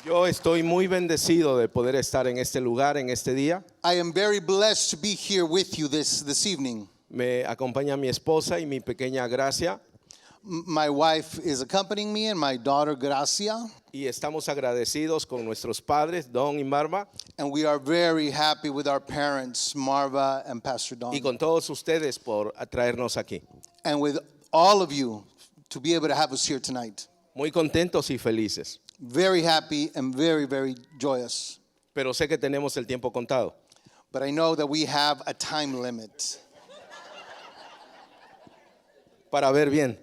Yo estoy muy bendecido de poder estar en este lugar, en este día. I am very blessed to be here with you this evening. Me acompaña mi esposa y mi pequeña Gracia. My wife is accompanying me and my daughter Gracia. Y estamos agradecidos con nuestros padres, Don y Marva. And we are very happy with our parents, Marva and Pastor Don. Y con todos ustedes por traernos aquí. And with all of you to be able to have us here tonight. Muy contentos y felices. Very happy and very, very joyous. Pero sé que tenemos el tiempo contado. But I know that we have a time limit. Para ver bien.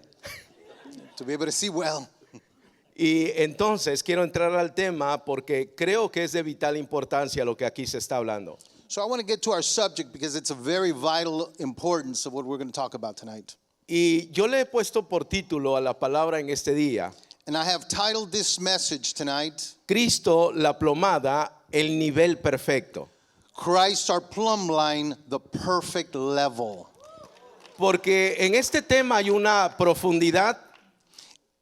To be able to see well. Y entonces quiero entrar al tema porque creo que es de vital importancia lo que aquí se está hablando. So I want to get to our subject because it's a very vital importance of what we're going to talk about tonight. Y yo le he puesto por título a la palabra en este día, And I have titled this message tonight, Cristo, la plomada, el nivel perfecto. Christ our plumb line, the perfect level. Porque en este tema hay una profundidad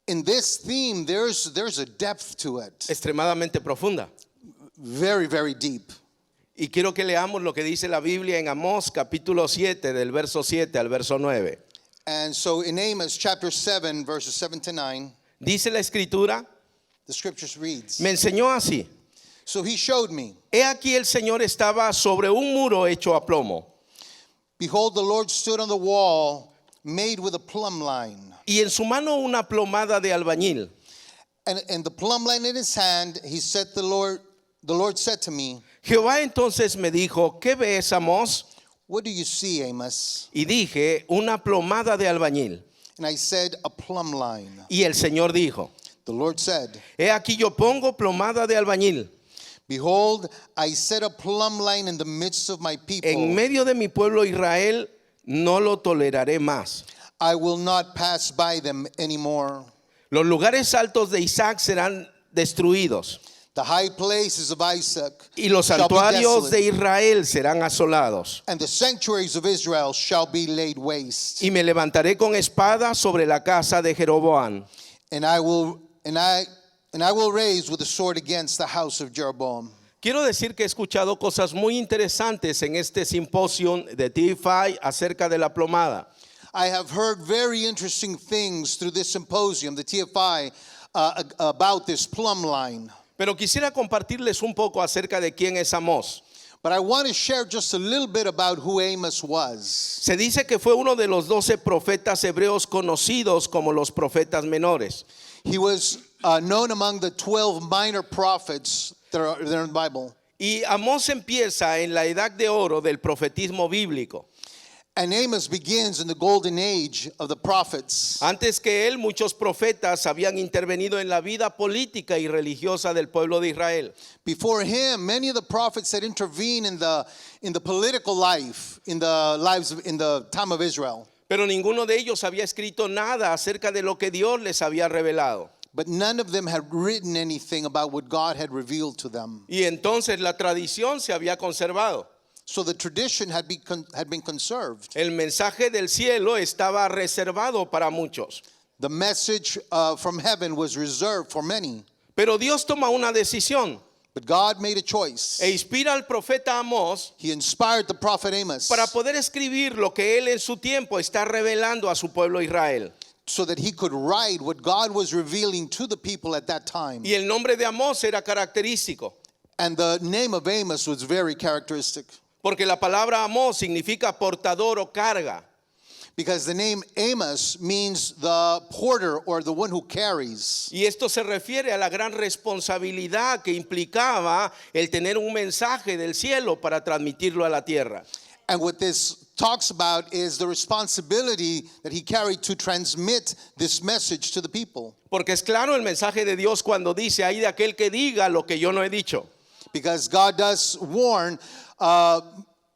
In this theme, there's a depth to it, extremadamente profunda. very, very deep. Y quiero que leamos lo que dice la Biblia en Amós capítulo 7, del verso 7 al verso 9. And so in Amos chapter 7, verses 7 to 9, Dice la Escritura, the scriptures reads, me enseñó así. So he showed me, He aquí el Señor estaba sobre un muro hecho a plomo. behold, the Lord stood on the wall, made with a plumb line. Y en su mano una plomada de albañil. And the plumb line in his hand, the Lord said to me, Jehová entonces me dijo, ¿qué ves, Amós? what do you see, Amos? Y dije, una plomada de albañil. And I said, a plumb line. Y el Señor dijo, The Lord said, he aquí yo pongo plomada de albañil behold, I set a plumb line in the midst of my people. en medio de mi pueblo Israel, no lo toleraré más. I will not pass by them anymore. Los lugares altos de Isaac serán destruidos The high places of Isaac y los shall be santuarios de desolate, Israel serán asolados. and the sanctuaries of Israel shall be laid waste. Y me levantaré con espada sobre la casa de Jeroboam. And I will raise with a sword against the house of Jeroboam. Quiero decir que he escuchado cosas muy interesantes en este simposio de TFI acerca de la plomada. I have heard very interesting things through this symposium, the TFI, about this plumb line. Pero quisiera compartirles un poco acerca de quién es Amós. But I want to share just a little bit about who Amos was. Se dice que fue uno de los 12 profetas hebreos conocidos como los profetas menores. He was known among the 12 minor prophets that are in the Bible. Y Amós empieza en la edad de oro del profetismo bíblico. And Amos begins in the golden age of the prophets. Antes que él, muchos profetas habían intervenido en la vida política y religiosa del pueblo de Israel. Before him, many of the prophets had intervened in the political life, in the time of Israel. Pero ninguno de ellos había escrito nada acerca de lo que Dios les había revelado. But none of them had written anything about what God had revealed to them. Y entonces la tradición se había conservado. So the tradition had been conserved. El mensaje del cielo estaba reservado para muchos. The message from heaven was reserved for many. Pero Dios toma una decisión But God made a choice. e inspira al profeta Amós He inspired the prophet Amos para poder escribir lo que él en su tiempo está revelando a su pueblo Israel. so that he could write what God was revealing to the people at that time. Y el nombre de Amós era característico, And the name of Amos was very characteristic porque la palabra Amós significa portador o carga. because the name Amos means the porter or the one who carries. Y esto se refiere a la gran responsabilidad que implicaba el tener un mensaje del cielo para transmitirlo a la tierra. And what this talks about is the responsibility that he carried to transmit this message to the people. Porque es claro el mensaje de Dios cuando dice, ay de aquel que diga lo que yo no he dicho. Because God does warn,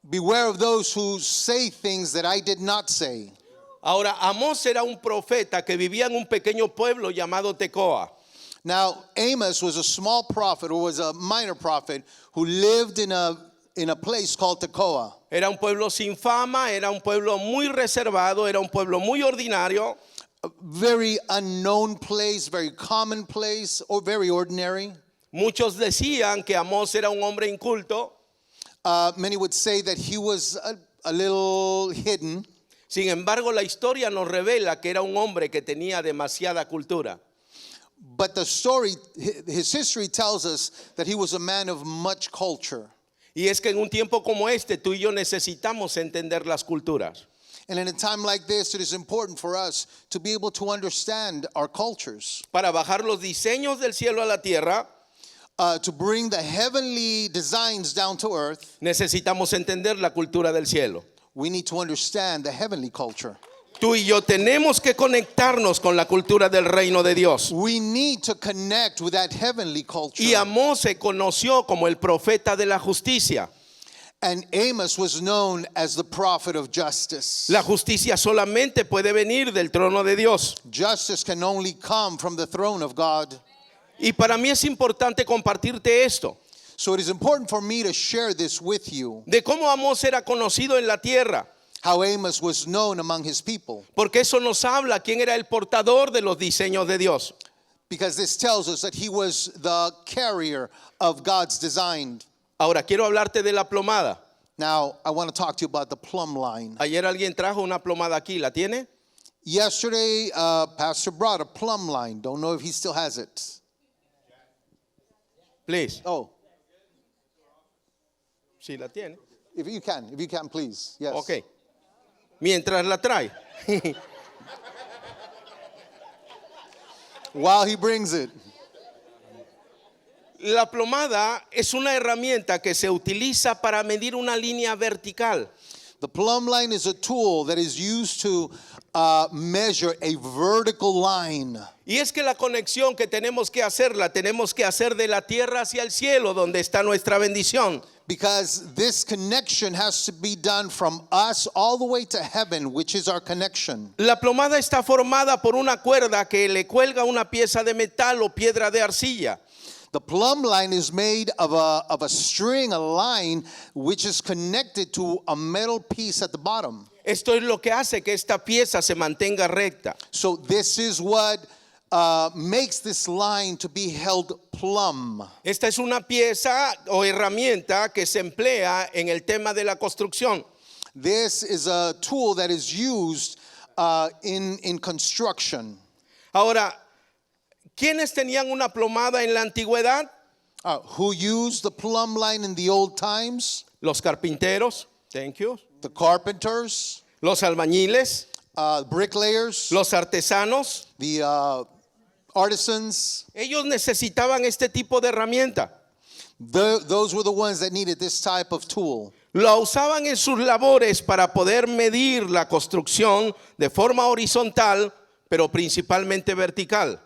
beware of those who say things that I did not say. Ahora, Amós era un profeta que vivía en un pequeño pueblo llamado Tecoa. Now, Amos was a small prophet, or was a minor prophet, who lived in a place called Tekoa. Era un pueblo sin fama, era un pueblo muy reservado, era un pueblo muy ordinario. A very unknown place, very common place, or very ordinary. Muchos decían que Amós era un hombre inculto. Many would say that he was a little hidden. Sin embargo, la historia nos revela que era un hombre que tenía demasiada cultura. But the story, his history tells us that he was a man of much culture. Y es que en un tiempo como este, tú y yo necesitamos entender las culturas. And in a time like this, it is important for us to be able to understand our cultures, Para bajar los diseños del cielo a la tierra, to bring the heavenly designs down to earth. necesitamos entender la cultura del cielo. We need to understand the heavenly culture. Tú y yo tenemos que conectarnos con la cultura del reino de Dios. We need to connect with that heavenly culture. Y Amós se conoció como el profeta de la justicia. And Amos was known as the prophet of justice. La justicia solamente puede venir del trono de Dios. Justice can only come from the throne of God. Y para mí es importante compartirte esto, So it is important for me to share this with you, de cómo Amós era conocido en la tierra, how Amos was known among his people. porque eso nos habla quién era el portador de los diseños de Dios. Because this tells us that he was the carrier of God's design. Ahora, quiero hablarte de la plomada. Now, I want to talk to you about the plumb line. Ayer alguien trajo una plomada aquí, ¿la tiene? Yesterday, Pastor brought a plumb line. Don't know if he still has it. Please. Oh, Sí, la tiene. if you can, please. Yes. Ok. Mientras la trae. While he brings it. La plomada es una herramienta que se utiliza para medir una línea vertical. The plumb line is a tool that is used to measure a vertical line. Y es que la conexión que tenemos que hacer, la tenemos que hacer de la tierra hacia el cielo, donde está nuestra bendición. Because this connection has to be done from us all the way to heaven, which is our connection. La plomada está formada por una cuerda que le cuelga una pieza de metal o piedra de arcilla. The plumb line is made of a string, a line, which is connected to a metal piece at the bottom. Esto es lo que hace que esta pieza se mantenga recta. So this is what makes this line to be held plumb. Esta es una pieza o herramienta que se emplea en el tema de la construcción. This is a tool that is used in construction. Ahora, ¿quiénes tenían una plomada en la antigüedad? Who used the plumb line in the old times? Los carpinteros, thank you. The carpenters, Los albañiles, bricklayers, los artesanos. the artisans. Ellos necesitaban este tipo de herramienta. Those were the ones that needed this type of tool. Lo usaban en sus labores para poder medir la construcción de forma horizontal, pero principalmente vertical.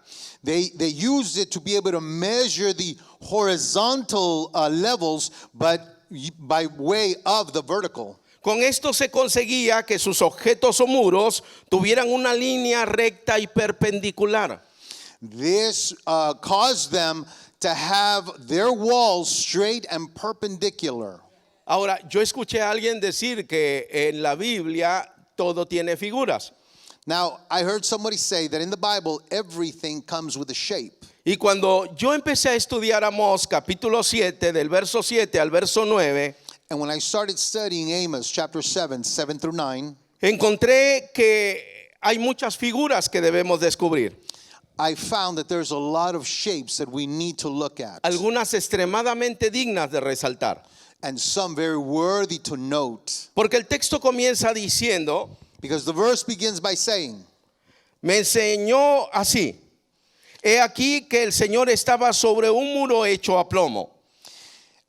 They used it to be able to measure the horizontal levels, but by way of the vertical. Con esto se conseguía que sus objetos o muros tuvieran una línea recta y perpendicular. This caused them to have their walls straight and perpendicular. Ahora, yo escuché a alguien decir que en la Biblia todo tiene figuras. Now, I heard somebody say that in the Bible, everything comes with a shape. Y cuando yo empecé a estudiar Amós capítulo 7, del verso 7 al verso 9, And when I started studying Amos chapter 7, 7 through 9, encontré que hay muchas figuras que debemos descubrir. I found that there's a lot of shapes that we need to look at. Algunas extremadamente dignas de resaltar. And some very worthy to note. Porque el texto comienza diciendo, Because the verse begins by saying, me enseñó así: he aquí que el Señor estaba sobre un muro hecho a plomo.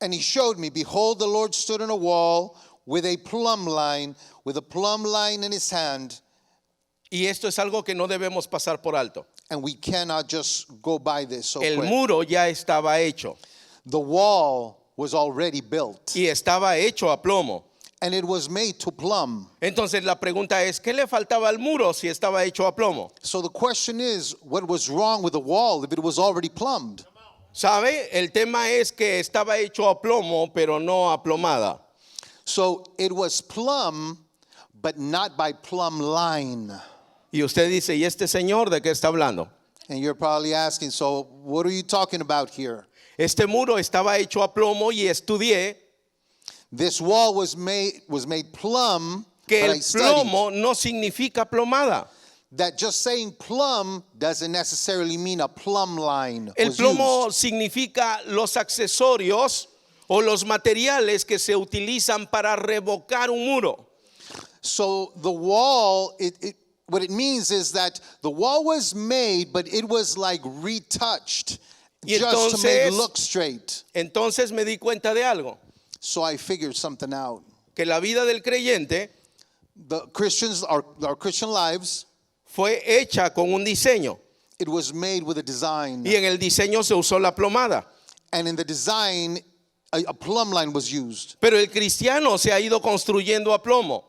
and he showed me, behold, the Lord stood on a wall with a plumb line in his hand. Y esto es algo que no debemos pasar por alto. And we cannot just go by this so El quick. muro ya estaba hecho The wall was already built, y estaba hecho a plomo. and it was made to plumb. Entonces la pregunta es, ¿qué le faltaba al muro si estaba hecho a plomo? So the question is, what was wrong with the wall if it was already plumbed? ¿Sabe? El tema es que estaba hecho a plomo, pero no aplomada. So it was plumb, but not by plumb line. Y usted dice, ¿y este señor de qué está hablando? And you're probably asking, so what are you talking about here? Este muro estaba hecho a plomo y estudié This wall was made plumb, que but el I studied plomo no significa plomada. that just saying plumb doesn't necessarily mean a plumb line El was plomo used. significa los accesorios o los materiales que se utilizan para revocar un muro. So the wall, what it means is that the wall was made, but it was like retouched Y just to make it entonces- look straight. Entonces me di cuenta de algo, So I figured something out. que la vida del creyente The Christians, our Christian lives, fue hecha con un diseño it was made with a design. y en el diseño se usó la plomada. And in the design, a plumb line was used. Pero el cristiano se ha ido construyendo a plomo.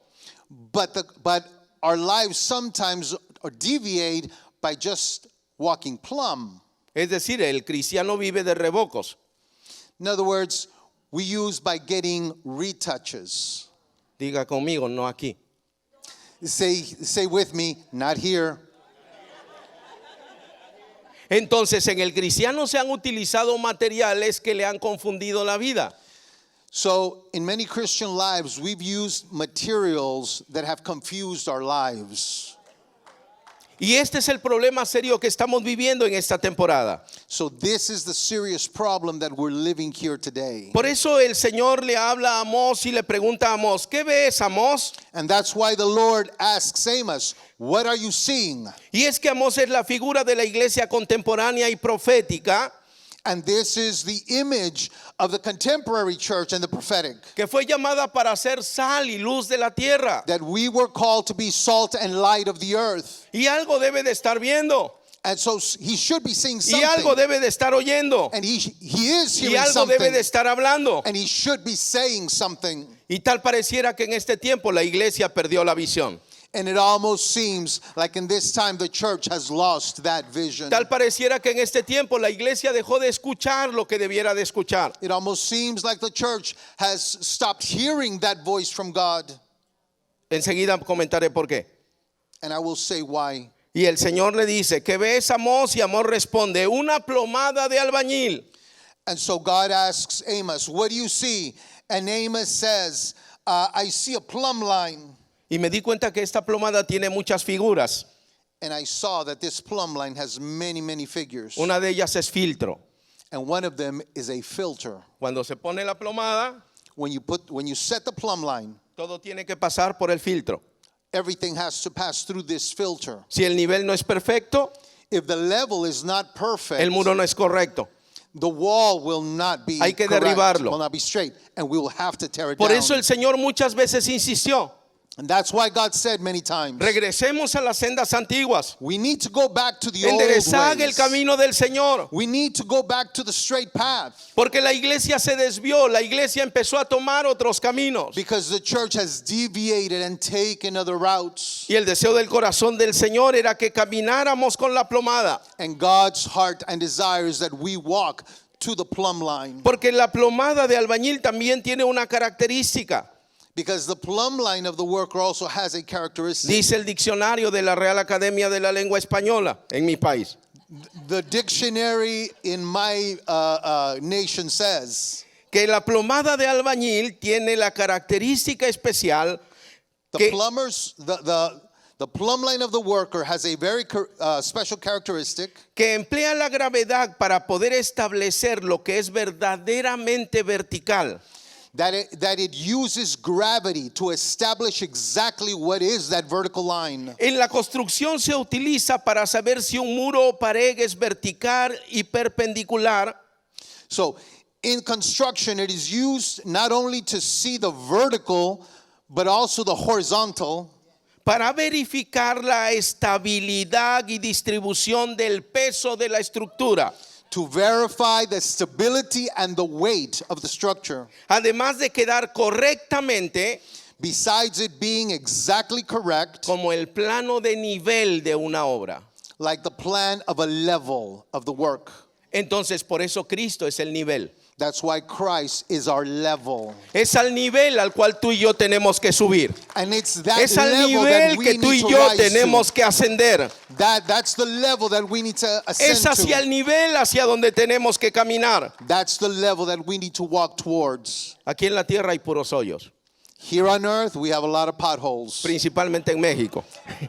But our lives sometimes are deviate by just walking plumb. Es decir, el cristiano vive de revocos. In other words, we use by getting retouches. Diga conmigo, no aquí. Say with me, not here. Entonces, en el cristiano se han utilizado materiales que le han confundido la vida. So in many Christian lives, we've used materials that have confused our lives. Y este es el problema serio que estamos viviendo en esta temporada. So this is the serious problem that we're living here today. Por eso el Señor le habla a Amós y le pregunta a Amós, ¿qué ves, Amós? And that's why the Lord asks Amos, what are you seeing? Y es que Amós es la figura de la iglesia contemporánea y profética And this is the image of the contemporary church and the prophetic. que fue llamada para ser sal y luz de la tierra. That we were called to be salt and light of the earth. Y algo debe de estar viendo. And so he should be seeing Y algo something. debe de estar oyendo. And he is Y hearing algo debe de something. estar hablando. And he should be saying something. Y tal pareciera que en este tiempo la iglesia perdió la visión. And it almost seems like in this time the church has lost that vision. Tal pareciera que en este tiempo la iglesia dejó de escuchar lo que debiera de escuchar. It almost seems like the church has stopped hearing that voice from God. Enseguida comentaré por qué. And I will say why. Y el Señor le dice, ¿qué ves, Amós? Y Amós responde, una plomada de albañil. And so God asks Amos, what do you see? And Amos says, I see a plumb line. Y me di cuenta que esta plomada tiene muchas figuras. And I saw that this plumb line has many, many figures. Una de ellas es filtro. And one of them is a filter. Cuando se pone la plomada, When you set the plumb line, todo tiene que pasar por el filtro. everything has to pass through this filter. Si el nivel no es perfecto, If the level is not perfect, el muro no es correcto. the wall will not be Hay que correct, derribarlo. will not be straight, and we will have to tear it Por down. eso el Señor muchas veces insistió, And that's why God said many times, regresemos a las sendas antiguas, we need to go back to the old enderezad el ways. camino del Señor. We need to go back to the straight path. Porque la iglesia se desvió, la iglesia empezó a tomar otros caminos. Because the church has deviated and taken other routes. Y el deseo del corazón del Señor era que camináramos con la plomada. And God's heart and desire is that we walk to the plumb line. Porque la plomada de albañil también tiene una característica. Because the plumb line of the worker also has a characteristic. Dice el diccionario de la Real Academia de la Lengua Española en mi país. The dictionary in my nation says Que la plomada de albañil tiene la característica especial the que, the plumb line of the worker has a very special characteristic que emplea la gravedad para poder establecer lo que es verdaderamente vertical. that it uses gravity to establish exactly what is that vertical line. En la construcción se utiliza para saber si un muro o pared es vertical y perpendicular, So in construction, it is used not only to see the vertical, but also the horizontal, para verificar la estabilidad y distribución del peso de la estructura. to verify the stability and the weight of the structure. Además de quedar correctamente Besides it being exactly correct, como el plano de nivel de una obra. like the plan of a level of the work. Entonces, por eso Cristo es el nivel. That's why Christ is our level. Es al nivel al cual tú y yo tenemos que subir. And it's that Es al level that nivel we que tú need y to yo rise tenemos to. que ascender. That's the level that we need to Es ascend hacia el to. nivel hacia donde tenemos que caminar. That's the level that we need to walk towards. Aquí en la tierra hay puros hoyos, Here on earth, we have a lot of potholes, principalmente en México.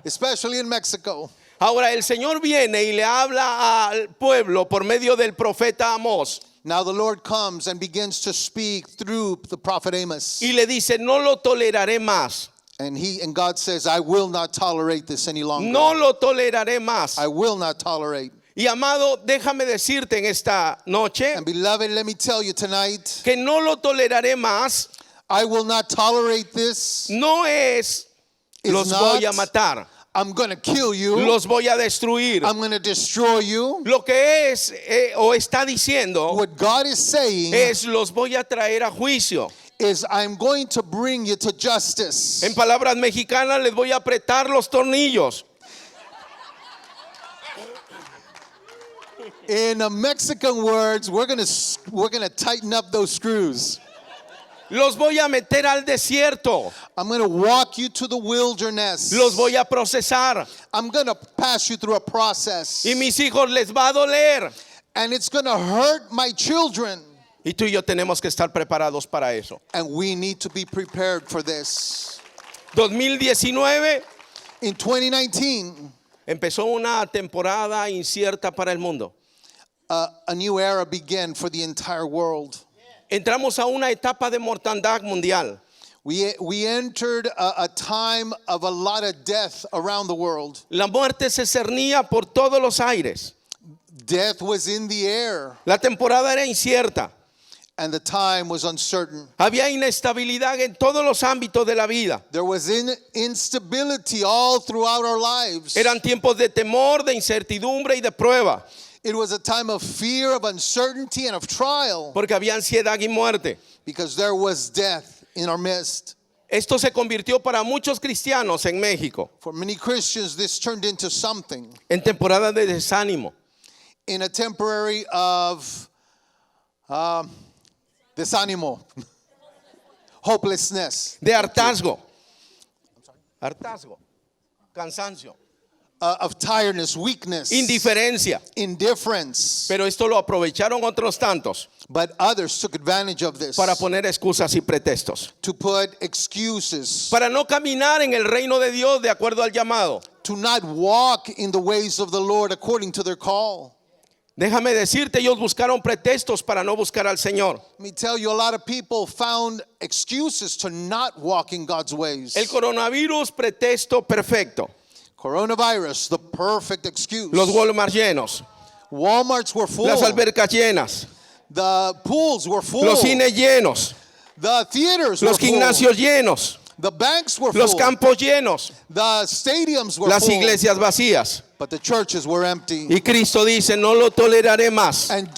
especially in Mexico. Ahora el Señor viene y le habla al pueblo por medio del profeta Amós Now the Lord comes and begins to speak through the prophet Amos. y le dice, no lo toleraré más, And God says, I will not tolerate this any longer. no lo toleraré más. I will not tolerate. Y amado, déjame decirte en esta noche And beloved, let me tell you tonight, que no lo toleraré más I will not tolerate this. no es It's los not. voy a matar, I'm going to kill you. los voy a destruir. I'm going to destroy you. Lo que es o está diciendo What God is saying es los voy a traer a juicio. is I'm going to bring you to justice. En palabras mexicanas les voy a apretar los tornillos. In Mexican words, we're going to tighten up those screws. Los voy a meter al desierto. I'm going to walk you to the wilderness. Los voy a procesar. I'm going to pass you through a process. Y mis hijos les va a doler. And it's going to hurt my children. Y tú y yo tenemos que estar preparados para eso. And we need to be prepared for this. 2019 In 2019, empezó una temporada incierta para el mundo. a new era began for the entire world. Entramos a una etapa de mortandad mundial. We entered a time of a lot of death around the world. La muerte se cernía por todos los aires. Death was in the air, La temporada era incierta. and the time was uncertain. Había inestabilidad en todos los ámbitos de la vida. There was instability all throughout our lives. Eran tiempos de temor, de incertidumbre y de prueba. It was a time of fear, of uncertainty, and of trial, Porque había ansiedad y muerte. because there was death in our midst. Esto se convirtió para muchos cristianos en México For many Christians, this turned into something, en temporada de desánimo, in a temporary of desánimo, hopelessness, de hartazgo, cansancio, of tiredness, weakness, indiferencia. indifference. Pero esto lo aprovecharon otros tantos But others took advantage of this para poner excusas y pretextos, to put excuses, para no caminar en el reino de Dios de acuerdo al llamado. to not walk in the ways of the Lord according to their call. Déjame decirte, ellos buscaron pretextos para no buscar al Señor. Let me tell you, a lot of people found excuses to not walk in God's ways. El coronavirus, pretexto perfecto. Coronavirus, the perfect excuse. Los Walmart llenos, Walmarts were full. las albercas llenas, The pools were full. los cines llenos, The theaters los were full. gimnasios llenos, The banks were los full. campos llenos, The stadiums were las full. iglesias vacías. But the churches were empty. Y Cristo dice, no lo toleraré más. And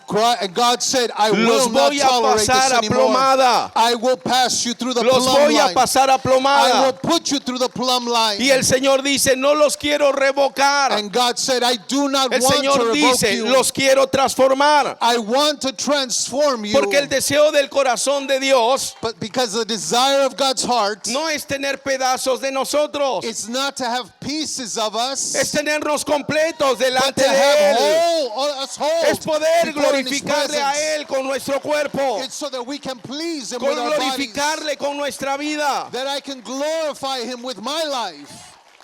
God said, I Los will not voy a tolerate this pasar a anymore. plomada. I will pass you through the Los plumb voy a line. pasar a I will plomada. put you through the plumb line. Y el Señor dice, no los quiero revocar. And God said, I do not El want to Señor revoke dice, you. los quiero transformar. I want to transform you. Porque el deseo del corazón de Dios But because the desire of God's heart, no es tener pedazos de nosotros, it's not to have pieces of us, es tenernos completos but delante to de have Él. us whole Es poder before in His glorificarle a presence. Él con nuestro cuerpo, It's so that we can please Him con with our bodies, glorificarle con nuestra vida. that I can glorify Him with my life.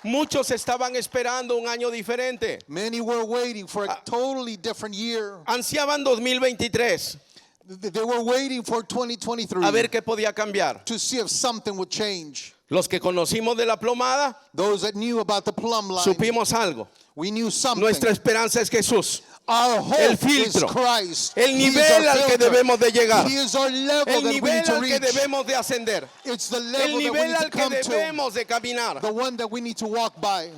Muchos estaban esperando un año diferente. Many were waiting for a totally different year. Ansiaban 2023 They were waiting for 2023 a ver qué podía cambiar. to see if something would change. Los que conocimos de la plomada, Those that knew about the plumb line, supimos algo. we knew something. Nuestra esperanza es Jesús. Our El hope is filtro, Christ. el He is nivel our al que filter. debemos de llegar, He is our level el that we need nivel to al que reach. debemos de ascender, It's the el level that we nivel need to al que come to, debemos de caminar, the one that we need to walk by,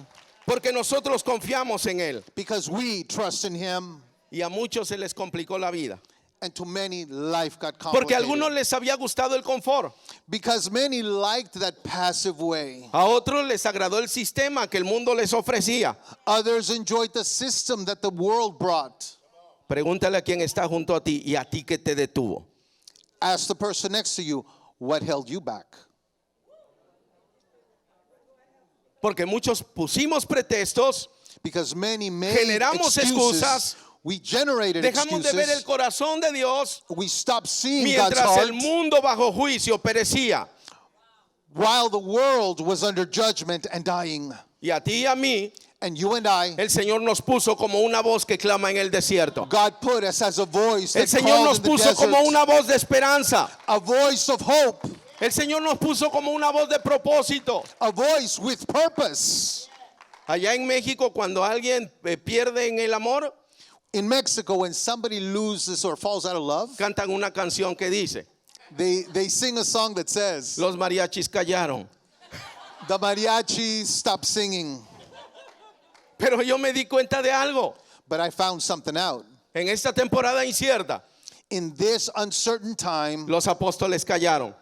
porque nosotros confiamos en Él. because we trust in Him. Y a muchos se les complicó la vida, And to many, life got porque a complicated. algunos les había gustado el confort, Because many liked that passive way. a otros les agradó el sistema que el mundo les ofrecía. Others enjoyed the system that the world brought. Pregúntale a quien está junto a ti y a ti que te detuvo. Ask the person next to you, what held you back? Porque muchos pusimos pretextos, Because many made generamos excuses. excusas, We generated dejamos de ver el excuses. corazón de Dios We stopped seeing God's mientras heart el mundo bajo juicio perecía. while the world was under judgment and dying. Y a ti y a mí, And you and I, el Señor nos puso como una voz que clama en el desierto. God put us as a voice El that Señor called nos in the puso como desert, una voz de esperanza. a voice of hope, El Señor nos puso como una voz de propósito. a voice with purpose. Allá en México, cuando alguien pierde en el amor, In Mexico, when somebody loses or falls out of love, cantan una canción que dice, they sing a song that says, los mariachis callaron. the mariachi stopped singing. Pero yo me di cuenta de algo. But I found something out. En esta temporada incierta, In this uncertain time, los apóstoles callaron.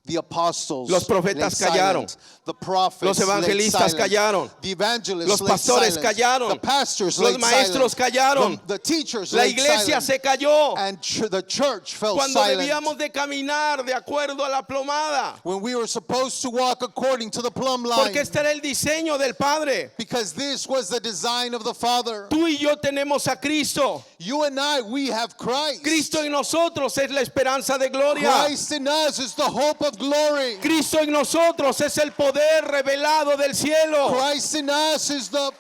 the apostles, Los profetas lay callaron. silent. The prophets, Los evangelistas lay silent. callaron. The evangelists, Los lay pastores silent. callaron. The pastors, Los lay maestros silent. callaron. The teachers, La lay iglesia silent. se cayó And the church fell cuando silent. debíamos de caminar de acuerdo a la plomada. When we were supposed to walk according to the plumb line. Porque este era el diseño del Padre. Because this was the design of the Father. Tú y yo tenemos a Cristo. You and I, we have Christ. Cristo en nosotros es la esperanza de gloria. Christ in us is the hope of glory. Cristo en nosotros es el poder revelado del cielo. Christ in us is the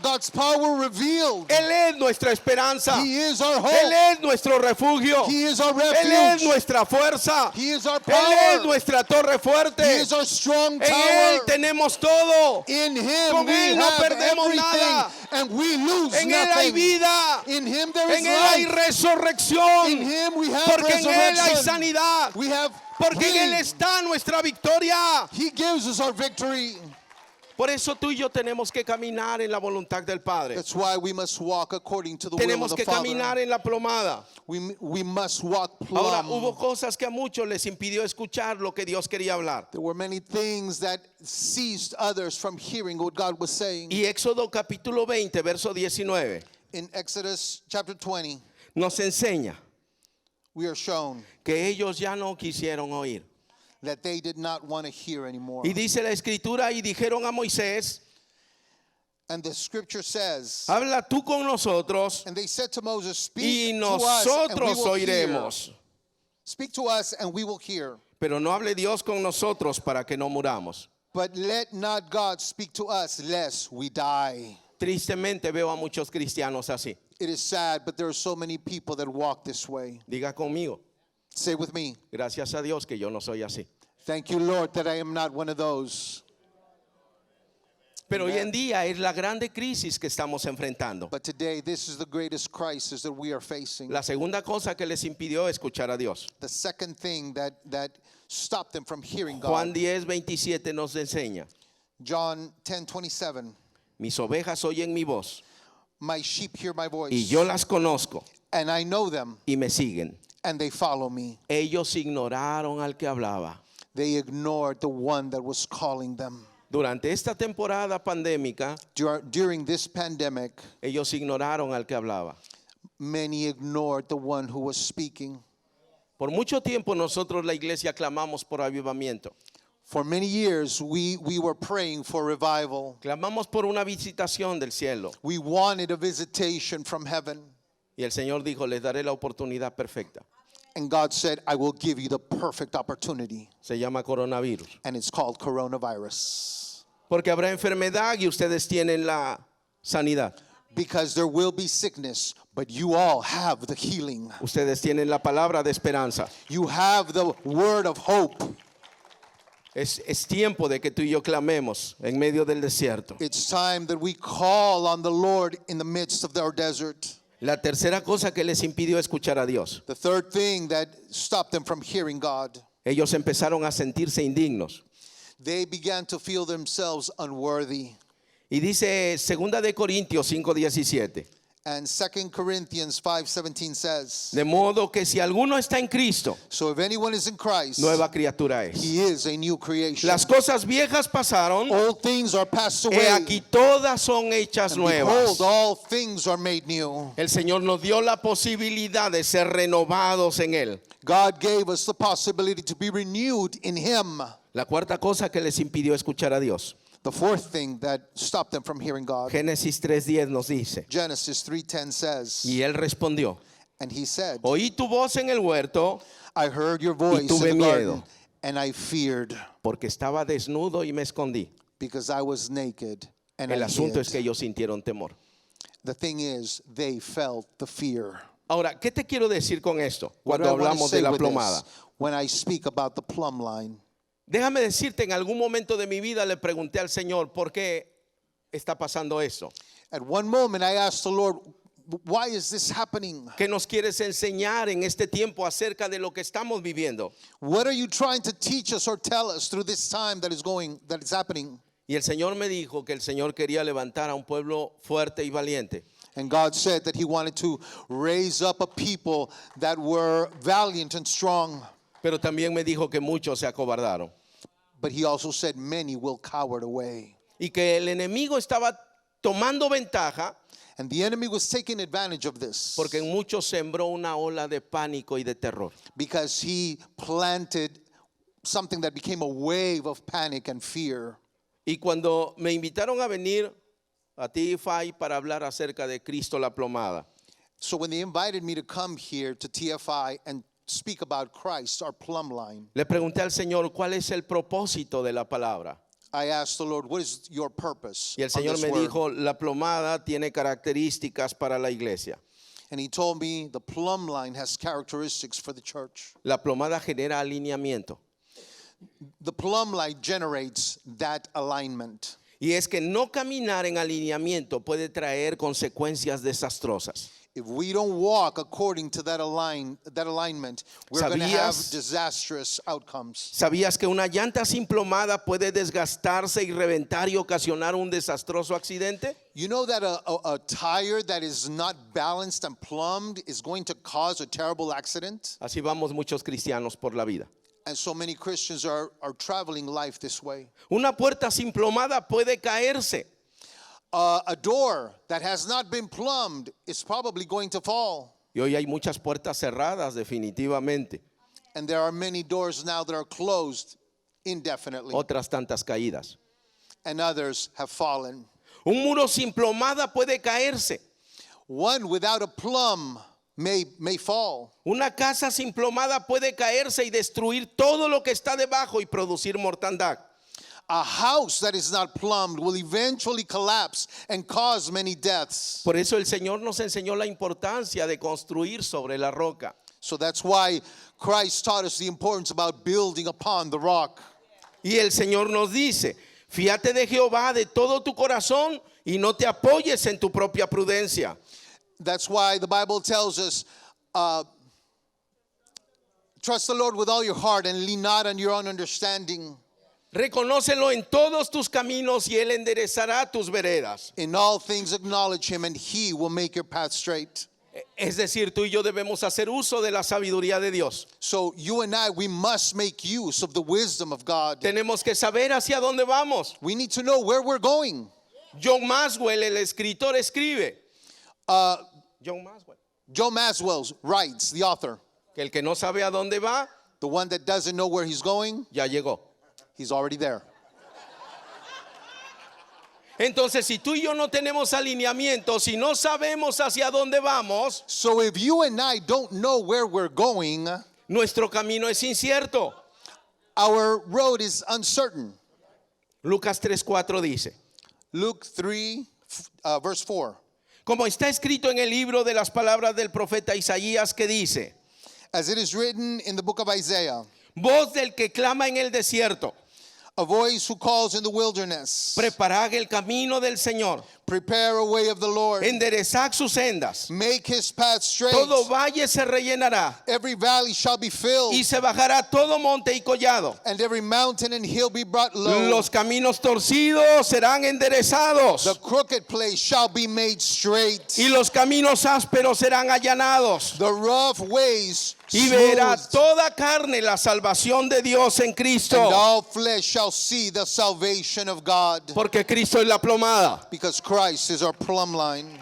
God's power revealed. Él es nuestra esperanza. He is our Él hope. es nuestro refugio. He is our Él es refuge. nuestra fuerza. He is our Él es power. nuestra torre fuerte. He is our strong En Él tower. tenemos todo. In Him Con we Él no have perdemos everything nada. and we lose En Él hay nothing. vida. In Him there is En Él hay life. resurrección. In Him we have Porque en Él hay resurrection. sanidad. We have Porque en Él healing. está nuestra victoria. He gives us our victory. Por eso tú y yo tenemos que caminar en la voluntad del Padre. That's why we must walk according to the will of Tenemos the que caminar Father. en la plomada. We must walk Ahora, plumb. hubo cosas que a muchos les impidió escuchar lo que Dios quería hablar. There were many things that ceased others from hearing what God was saying. Y Éxodo capítulo 20, verso 19, In Exodus chapter 20, nos enseña we are shown que ellos ya no quisieron oír. that they did not want to hear anymore. Y dice la escritura, y dijeron a Moisés, And the scripture says, habla tú con nosotros and they said to Moses, y speak to us and we nosotros will hear. oiremos. Speak to us and we will hear. Pero no hable Dios con nosotros para que no muramos. But let not God speak to us lest we die. Tristemente veo a muchos cristianos así. It is sad, but there are so many people that walk this way. Diga conmigo, Say with me, gracias a Dios que yo no soy así. thank you, Lord, that I am not one of those. Pero hoy en día es la grande crisis que estamos enfrentando. But today, this is the greatest crisis that we are facing. La segunda cosa que les impidió escuchar a Dios. The second thing that stopped them from hearing Juan God. 10:27 nos enseña, John 10:27. mis ovejas oyen mi voz My sheep hear my voice, y yo las conozco and I know them, y me siguen. and they follow me. Ellos ignoraron al que hablaba. They ignored the one that was calling them. Durante esta temporada pandémica, During this pandemic, ellos ignoraron al que hablaba. many ignored the one who was speaking. Por mucho tiempo nosotros la iglesia clamamos por avivamiento. For many years, we were praying for revival. Clamamos por una visitación del cielo. We wanted a visitation from heaven. Y el Señor dijo, les daré la oportunidad perfecta. And God said, I will give you the perfect opportunity. Se llama coronavirus. And it's called coronavirus. Porque habrá enfermedad y ustedes tienen la sanidad. Because there will be sickness, but you all have the healing. Ustedes tienen la palabra de esperanza. You have the word of hope. Es tiempo de que tú y yo clamemos en medio del desierto. It's time that we call on the Lord in the midst of our desert. La tercera cosa que les impidió escuchar a Dios. The third thing that stopped them from hearing God, Ellos empezaron a sentirse indignos. they began to feel themselves unworthy. Y dice 2 de Corintios 5:17. And 2 Corinthians 5:17 says, De modo que si alguno está en Cristo, so if anyone is in Christ, nueva criatura es. he is a new creation. Las cosas viejas pasaron, All things are passed he away. aquí todas son hechas And nuevas. behold, all things are made new. El Señor nos dio la posibilidad de ser renovados en Él. God gave us the possibility to be renewed in Him. La cuarta cosa que les impidió escuchar a Dios. The fourth thing that stopped them from hearing God. Génesis 3:10 nos dice, Genesis 3:10 says, y él respondió, and he said, oí tu voz en el huerto I heard your voice tuve in the garden, miedo. and I feared porque estaba desnudo y me escondí. because I was naked and El I asunto es hid. que ellos sintieron temor. The thing is, they felt the fear. Ahora, ¿qué te quiero decir con esto? What do Cuando I want to hablamos say de la with this? plomada. When I speak about the plumb line, Déjame decirte, en algún momento de mi vida le pregunté al Señor, ¿por qué está pasando eso? at one moment I asked the Lord, why is this happening? ¿Qué nos quieres enseñar en este tiempo acerca de lo que estamos viviendo? What are you trying to teach us or tell us through this time that is happening? Y el Señor me dijo que el Señor quería levantar a un pueblo fuerte y valiente. And God said that He wanted to raise up a people that were valiant and strong. Pero también me dijo que muchos se acobardaron. But He also said many will cower away. Y que el enemigo estaba tomando ventaja And the enemy was taking advantage of this porque en muchos sembró una ola de pánico y de terror. because he planted something that became a wave of panic and fear. Y cuando me invitaron a venir a TFI para hablar acerca de Cristo la plomada, So when they invited me to come here to TFI and speak about Christ, our plumb line, le pregunté al Señor cuál es el propósito de la palabra. I asked the Lord, what is your purpose Y el on Señor this me word? dijo, la plomada tiene características para la iglesia. And He told me the plumb line has characteristics for the church. La plomada genera alineamiento. The plumb line generates that alignment. Y es que no caminar en alineamiento puede traer consecuencias desastrosas. If we don't walk according to that alignment, we're going to have ¿Sabías? disastrous outcomes. ¿Sabías que una llanta sin plomada puede desgastarse y reventar y ocasionar un desastroso accidente? You know that a tire that is not balanced and plumbed is going to cause a terrible accident? Así vamos muchos cristianos por la vida. And so many Christians are traveling life this way. Una puerta sin plomada puede caerse. A door that has not been plumbed is probably going to fall. Y hoy hay muchas puertas cerradas definitivamente. And there are many doors now that are closed indefinitely. Otras tantas caídas. And others have fallen. Un muro sin plomada puede caerse. One without a plumb may fall. Una casa sin plomada puede caerse y destruir todo lo que está debajo y producir mortandad. A house that is not plumbed will eventually collapse and cause many deaths. Por eso el Señor nos enseñó la importancia de construir sobre la roca. So that's why Christ taught us the importance about building upon the rock. Y el Señor nos dice, fíate de Jehová de todo tu corazón y no te apoyes en tu propia prudencia. That's why the Bible tells us, trust the Lord with all your heart and lean not on your own understanding. Reconócelo en todos tus caminos y Él enderezará tus veredas. In all things acknowledge Him and He will make your path straight. Es decir, tú y yo debemos hacer uso de la sabiduría de Dios. So you and I, we must make use of the wisdom of God. Tenemos que saber hacia dónde vamos. We need to know where we're going. John Maxwell, el escritor, escribe. John Maxwell. Joe Maswell writes, the author, Que el que no sabe a dónde va, the one that doesn't know where he's going, ya llegó. he's already there. Entonces, si tú y yo no tenemos alineamiento, si no sabemos hacia dónde vamos, So if you and I don't know where we're going, nuestro camino es incierto. our road is uncertain. Lucas 3:4 dice, Luke 3, verse 4. como está escrito en el libro de las palabras del profeta Isaías que dice, As it is written in the book of Isaiah, voz del que clama en el desierto, A voice who calls in the wilderness. Preparad el camino del Señor. Prepare a way of the Lord. Enderezad sus sendas. Make his path straight. Todo valle se rellenará. Every valley shall be filled. Y se bajará todo monte y collado. And every mountain and hill be brought low. Los caminos torcidos serán enderezados. The crooked place shall be made straight. Y los caminos ásperos serán allanados. The rough ways Y verá smoothed. toda carne la salvación de Dios en And Cristo. all flesh shall see the salvation of God. Porque Cristo es la plomada. Because Christ is our plumb line.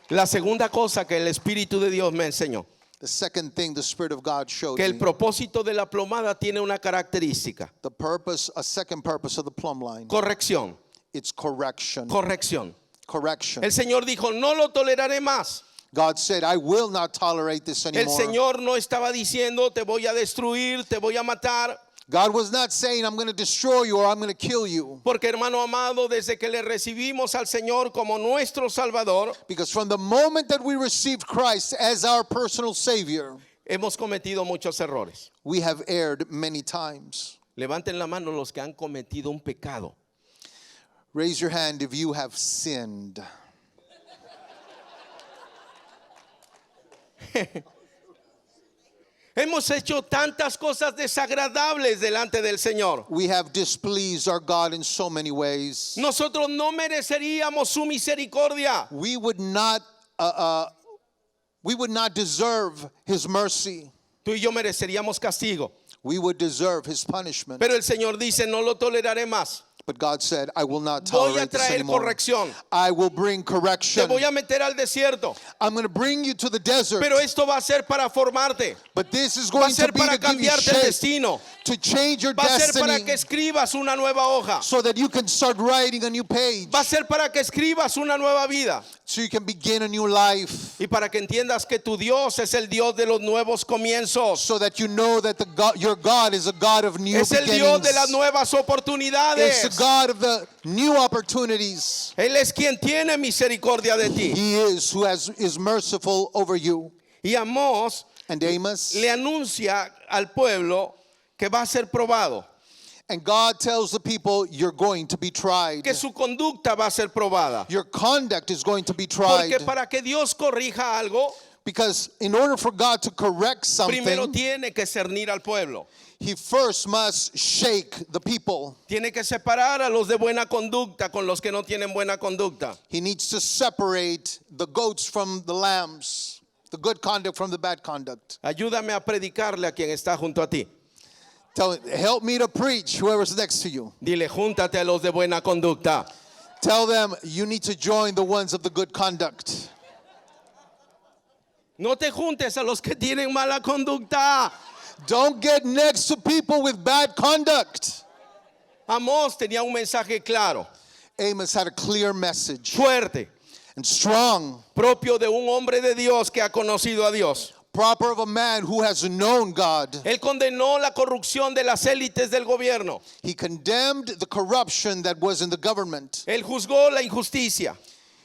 La segunda cosa que el Espíritu de Dios me enseñó, The second thing the Spirit of God showed que el me. propósito de la plomada tiene una característica. The purpose, a second purpose of the plumb line. Corrección, It's correction. corrección. Correction. El Señor dijo, no lo toleraré más. God said, I will not tolerate this El anymore. Señor no estaba diciendo, te voy a destruir, te voy a matar. God was not saying, I'm going to destroy you or I'm going to kill you. Porque hermano amado, desde que le recibimos al Señor como nuestro Salvador, Because from the moment that we received Christ as our personal Savior, hemos cometido muchos errores. we have erred many times. Levanten la mano los que han cometido un pecado. Raise your hand if you have sinned. Hemos hecho tantas cosas desagradables delante del Señor. We have displeased our God in so many ways. Nosotros no mereceríamos su misericordia. We would not deserve His mercy. Tú y yo mereceríamos castigo. We would deserve His punishment. Pero el Señor dice, no lo toleraré más. But God said, I will not Voy a tolerate this traer anymore. corrección. I will bring Te correction. voy a meter al desierto. I'm going to bring you to the desert. Pero esto va a ser para formarte. But this is Va a going to ser be para to give you cambiarte el shape, destino. to change your Va a ser para destiny, que escribas una nueva hoja. so that you can start writing a new page, Va a ser para que escribas una nueva vida. so you can begin a new life, Y para que entiendas que tu Dios es el Dios de los nuevos comienzos. so that you know that your God is a God of new Es el Dios de las beginnings. nuevas It's oportunidades. the God of the new opportunities. Él es quien tiene misericordia de ti. He is who is merciful over you. Y Amós And Amos, le anuncia al pueblo que va a ser probado, and God tells the people, you're going to be tried. que su conducta va a ser probada. Your conduct is going to be tried. Porque para que Dios corrija algo, Because in order for God to correct primero something, tiene que cernir al pueblo. He first must shake the people. Tiene que separar a los de buena conducta con los que no tienen buena conducta. He needs to separate the goats from the lambs, the good conduct from the bad conduct. Ayúdame a predicarle a quien está junto a ti. Help me to preach, whoever's next to you. Dile, júntate a los de buena conducta. Tell them you need to join the ones of the good conduct. No te juntes a los que tienen mala conducta. Don't get next to people with bad conduct. Amós tenía un mensaje claro, Amos had a clear message fuerte, and strong, propio de un hombre de Dios que ha conocido a Dios. proper of a man who has known God. Él condenó la corrupción de las élites del gobierno. He condemned the corruption that was in the government. Él juzgó la injusticia,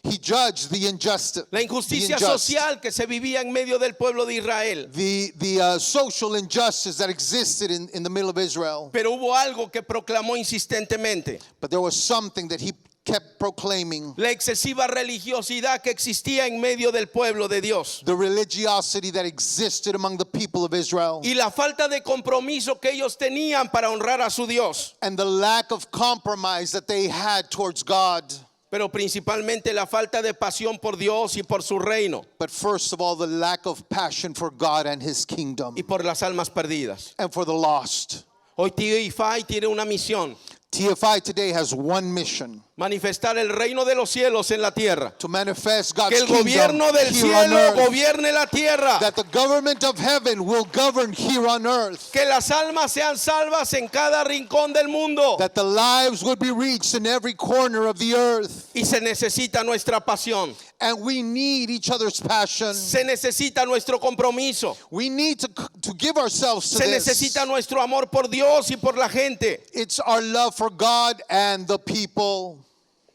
He judged the injustice, la injusticia social que se vivía en medio del pueblo de Israel. the social injustice that existed in the middle of Israel. Pero hubo algo que proclamó insistentemente, But there was something that he kept proclaiming. la excesiva religiosidad que existía en medio del pueblo de Dios The religiosity that existed among the people of Israel. y la falta de compromiso que ellos tenían para honrar a su Dios, And the lack of compromise that they had towards God. pero principalmente la falta de pasión por Dios y por su reino But first of all, the lack of passion for God and His kingdom. y por las almas perdidas. And for the lost. Hoy TFI tiene una misión, TFI today has one mission. manifestar el reino de los cielos en la tierra. To manifest Que God's el kingdom gobierno del here on cielo earth. gobierne la tierra. That the government of heaven will govern here on earth. Que las almas sean salvas en cada rincón del mundo. That the lives would be reached in every corner of the earth. Y se necesita nuestra pasión. And we need each other's passion. Se necesita nuestro compromiso. We need to give ourselves to Se this. necesita nuestro amor por Dios y por la gente. It's our love for God and the people.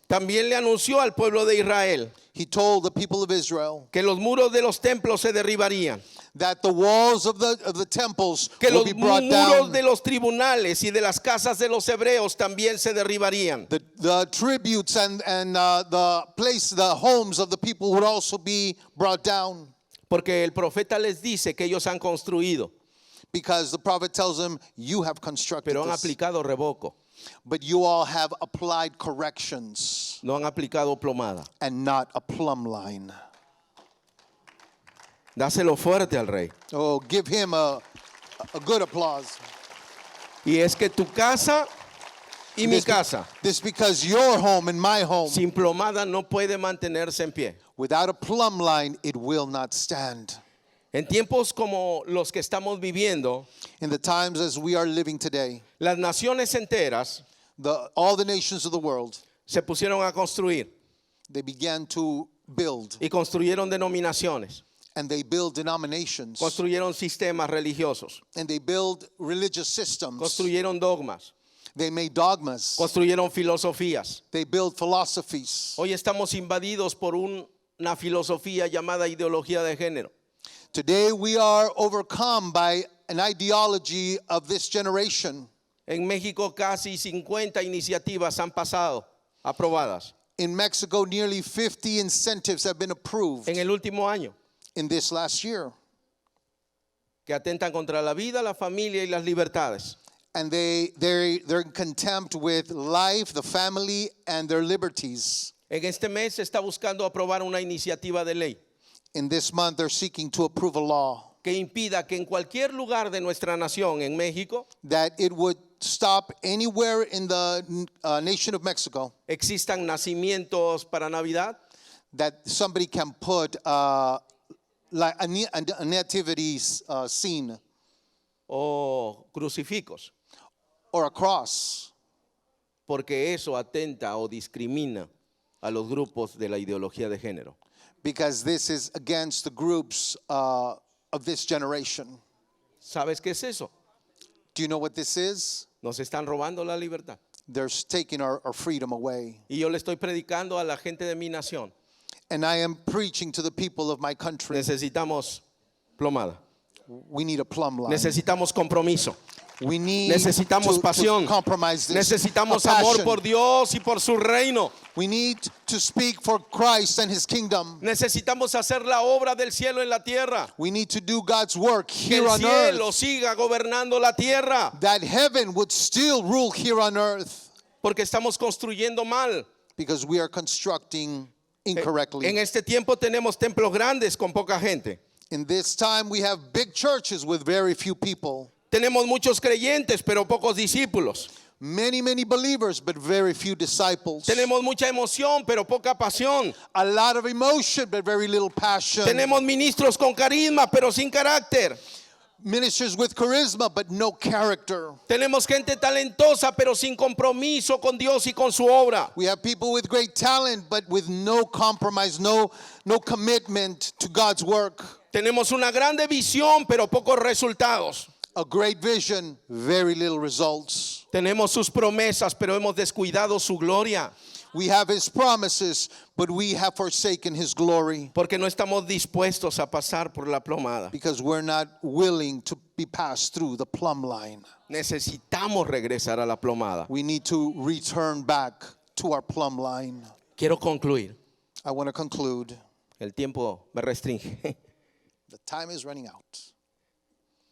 También le anunció al pueblo de Israel He told the people of Israel que los muros de los templos se derribarían, that the walls of the temples que will los be brought muros down. de los tribunales y de las casas de los hebreos también se derribarían. The tributes and the homes of the people would also be brought down. Porque el profeta les dice que ellos han construido, Because the prophet tells them, you have constructed pero han this, aplicado revoco, but you all have applied corrections no han aplicado plomada. and not a plumb line. Dáselo fuerte al rey. Oh, give him a good applause. Y es que tu casa y mi casa This because your home and my home, sin plomada no puede mantenerse en pie. without a plumb line, it will not stand. En tiempos como los que estamos viviendo, In the times as we are living today, las naciones enteras all the nations of the world, se pusieron a construir they began to build, y construyeron denominaciones, and they build denominations, construyeron sistemas religiosos, and they build religious systems. construyeron dogmas, They made dogmas. construyeron filosofías. They build philosophies. Hoy estamos invadidos por una filosofía llamada ideología de género. Today we are overcome by an ideology of this generation. En México casi 50 iniciativas han pasado, aprobadas, In Mexico, nearly 50 incentives have been approved en el último año, in this last year. que atentan contra la vida, la familia y las libertades. And they're in contempt with life, the family, and their liberties. En este mes se está buscando aprobar una iniciativa de ley In this month, they're seeking to approve a law que impida que en cualquier lugar de nuestra nación, en México, that it would stop anywhere in the nation of Mexico existan nacimientos para Navidad, that somebody can put like a nativity scene o crucifijos, or a cross, porque eso atenta o discrimina a los grupos de la ideología de género. because this is against the groups of this generation. ¿Sabes qué es eso? Do you know what this is? Nos están robando la libertad. They're taking our freedom away. Y yo le estoy predicando a la gente de mi nación. And I am preaching to the people of my country. Necesitamos plomada. We need a plumb line. Necesitamos compromiso. We need Necesitamos to pasión. compromise this. Necesitamos A amor passion. por Dios y por su reino. We need to speak for Christ and his kingdom. Necesitamos hacer la obra del cielo en la tierra. We need to do God's work Que here el on cielo earth. siga gobernando la tierra. That heaven would still rule here on earth. Porque estamos construyendo mal. Because we are constructing incorrectly. En este tiempo tenemos templos grandes con poca gente. In this time, we have big churches with very few people. Tenemos muchos creyentes, pero pocos discípulos. Many believers, but very few disciples. Tenemos mucha emoción, pero poca pasión. A lot of emotion, but very little passion. Tenemos ministros con carisma, pero sin carácter. Ministers with charisma, but no character. Tenemos gente talentosa, pero sin compromiso con Dios y con su obra. We have people with great talent, but with no compromise, no commitment to God's work. Tenemos una grande visión, pero pocos resultados. A great vision, very little results. Tenemos sus promesas, pero hemos descuidado su gloria. We have his promises, but we have forsaken his glory Porque no estamos dispuestos a pasar por la plomada. because we're not willing to be passed through the plumb line. Necesitamos regresar a la plomada. We need to return back to our plumb line. Quiero concluir. I want to conclude. El tiempo me restringe. The time is running out.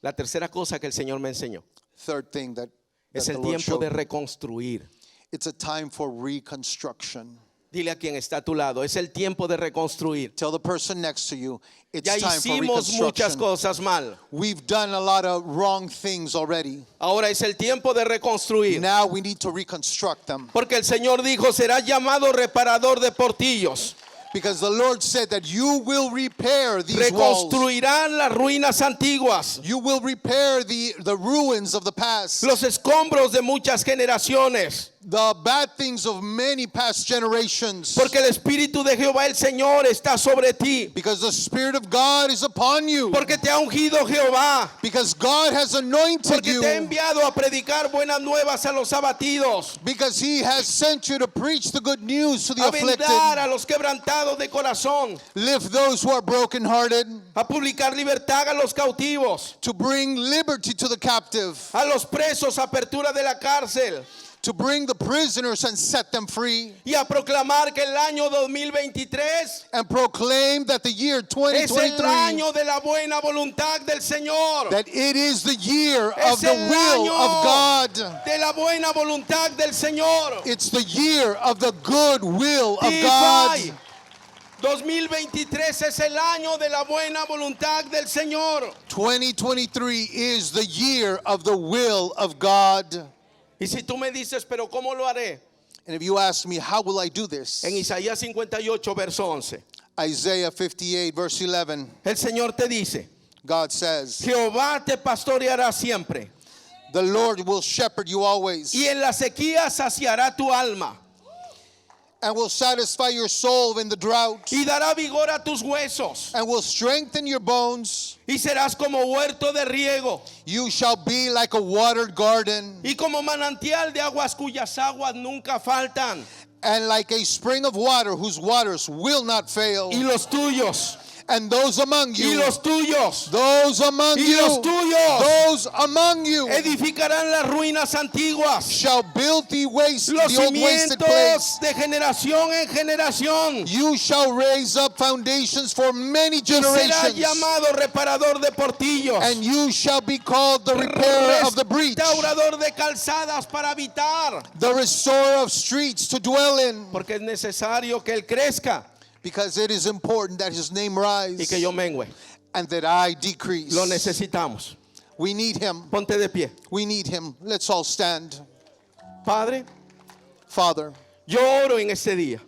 La tercera cosa que el Señor me enseñó Third thing that es the el Lord tiempo showed de me. reconstruir. It's a time for reconstruction. Dile a quien está a tu lado, es el tiempo de reconstruir. Tell the person next to you, it's Ya time for hicimos muchas reconstruction. cosas mal. We've done a lot of wrong things already. Ahora es el tiempo de reconstruir. Now we need to reconstruct them. Porque el Señor dijo, será llamado reparador de portillos. Because the Lord said that you will repair these walls. Reconstruirán las ruinas antiguas, You will repair the ruins of the past. los escombros de muchas generaciones. the bad things of many past generations. Porque el Espíritu de Jehová el Señor está sobre ti. Because the Spirit of God is upon you. Porque te ha ungido Jehová. Because God has anointed Porque you. te ha enviado a predicar buenas nuevas a los abatidos. Because He has sent you to preach the good news to the A afflicted. vendar a los quebrantados de corazón. Lift those who are brokenhearted. A publicar libertad a los cautivos. To bring liberty to the captive. A los presos, apertura de la cárcel. To bring the prisoners and set them free. Y a proclamar que el año 2023 And proclaim that the year es el 2023, año de la buena voluntad del Señor. that it is the year of Es the el will año of God. de la buena voluntad del Señor. It's the year of the good will of DeFi God. 2023 es el año de la buena voluntad del Señor. 2023 is the year of the will of God. Y si tú me dices, pero ¿cómo lo haré? And if you ask me, how will I do this? En Isaías 58, verso 11, Isaiah 58, verse 11, el Señor te dice, God says, Jehová te pastoreará siempre, the Lord will shepherd you always y en la sequía saciará tu alma, and will satisfy your soul in the drought y dará vigor a tus huesos, and will strengthen your bones. y serás como huerto de riego, You shall be like a watered garden y como manantial de aguas cuyas aguas nunca faltan, and like a spring of water whose waters will not fail. y los tuyos, And those among y you, los tuyos, those among y los you, tuyos those among you edificarán las ruinas antiguas, shall build thee waste los the old wasted place. cimientos de generación en generación. You shall raise up foundations for many Y será generations, llamado reparador de portillos, and you shall be called the repairer of the breach, restaurador de calzadas para habitar, the restorer of streets to dwell in, porque es necesario que él crezca because it is important that his name y rise que yo mengue. and that I decrease. Lo necesitamos. We need him. Ponte de pie. We need him. Let's all stand. Padre, Father, yo oro en este día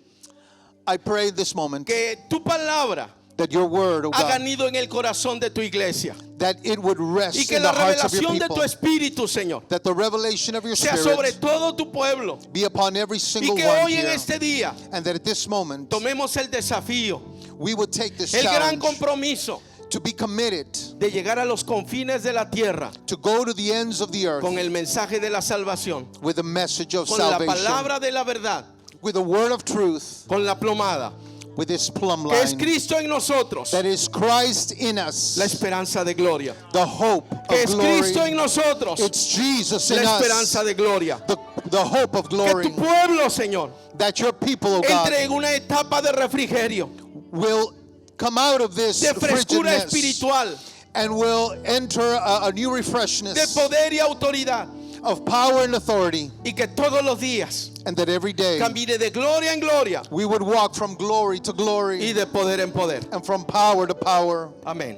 I pray this moment que tu palabra that your word, oh haga God, nido en el corazón de tu iglesia that it would y rest que in la the hearts of your revelación de tu people, espíritu, Señor, that the revelation of your sea sobre spirit todo tu pueblo, be upon every y single que one hoy en here, este día and that at this moment tomemos el desafío, we would take this el gran challenge compromiso to be committed de llegar a los confines de la tierra to go to the ends of the earth con el mensaje de la salvación, with a message of con la salvation, palabra de la verdad, with a word of truth, con la plomada, with this plumb que es line Cristo en nosotros, that is Christ in us, la esperanza de gloria, the hope que of es Cristo en glory. nosotros, It's Jesus in la us, esperanza de gloria. the hope of Que glory, tu pueblo, Señor, that your people, oh God, entre en una etapa de refrigerio, will come out of this de frescura frigidness espiritual, and will enter a new de refreshness poder y autoridad, of power and authority, y que todos los días and that every day camine de gloria en gloria we would walk from glory to y glory de poder en poder. and from power to power. Amén.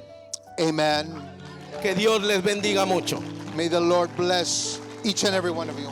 Amen. Que Dios les bendiga mucho. May the Lord bless each and every one of you.